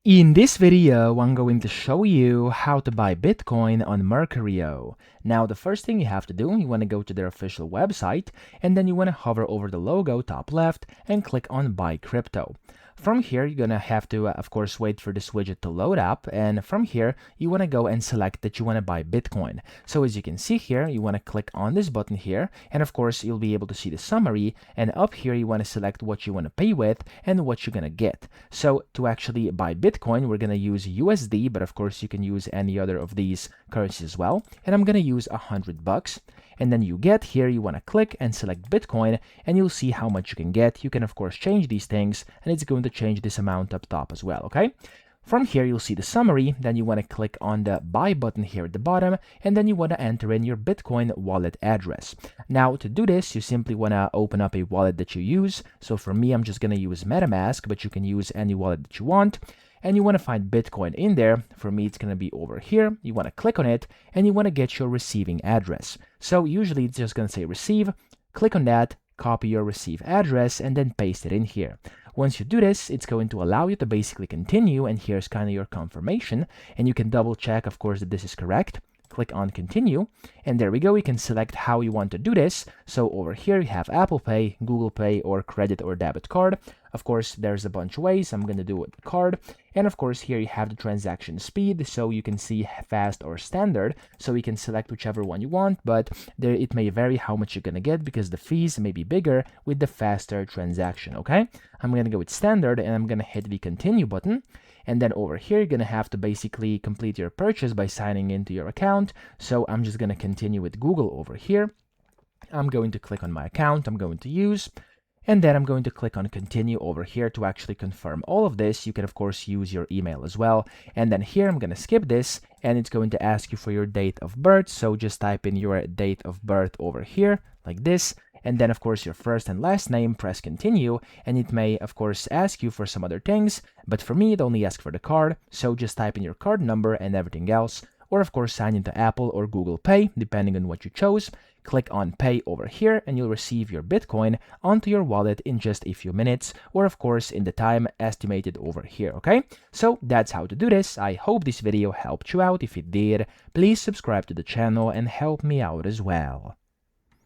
In this video, I'm going to show you how to buy Bitcoin on Mercuryo. Now, the first thing you have to do, you want to go to their official website, and then you want to hover over the logo top left and click on Buy Crypto. From here, you're going to have to, of course, wait for this widget to load up, and from here, you want to go and select that you want to buy Bitcoin. So as you can see here, you want to click on this button here, and of course, you'll be able to see the summary, and up here, you want to select what you want to pay with and what you're going to get. So to actually buy Bitcoin, we're going to use USD, but of course, you can use any other of these currencies as well, and I'm going to use $100. And then you get here, you want to click and select Bitcoin, and you'll see how much you can get. You can, of course, change these things, and it's going to change this amount up top as well, okay? From here, you'll see the summary, then you want to click on the buy button here at the bottom, and then you want to enter in your Bitcoin wallet address. Now, to do this, you simply want to open up a wallet that you use. So for me, I'm just going to use MetaMask, but you can use any wallet that you want. And you want to find Bitcoin in there. For me, it's going to be over here. You want to click on it, and you want to get your receiving address. So usually it's just going to say receive. Click on that, copy your receive address, and then paste it in here. Once you do this, it's going to allow you to basically continue, and here's kind of your confirmation, and you can double check, of course, that this is correct. Click on continue, and there we go. You can select how you want to do this. So over here you have Apple Pay, Google Pay, or credit or debit card. Of course, there's a bunch of ways. I'm going to do it with card. And of course, here you have the transaction speed, so you can see fast or standard. So you can select whichever one you want, but it may vary how much you're going to get because the fees may be bigger with the faster transaction, okay? I'm going to go with standard, and I'm going to hit the continue button. And then over here, you're going to have to basically complete your purchase by signing into your account. So I'm just going to continue with Google over here. I'm going to click on my account I'm going to use. And then I'm going to click on continue over here to actually confirm all of this. You can, of course, use your email as well. And then here, I'm going to skip this, and it's going to ask you for your date of birth. So just type in your date of birth over here like this. And then, of course, your first and last name, press continue, and it may, of course, ask you for some other things, but for me, it only asks for the card, so just type in your card number and everything else, or of course, sign into Apple or Google Pay, depending on what you chose. Click on Pay over here, and you'll receive your Bitcoin onto your wallet in just a few minutes, or of course, in the time estimated over here, okay? So that's how to do this. I hope this video helped you out. If it did, please subscribe to the channel and help me out as well.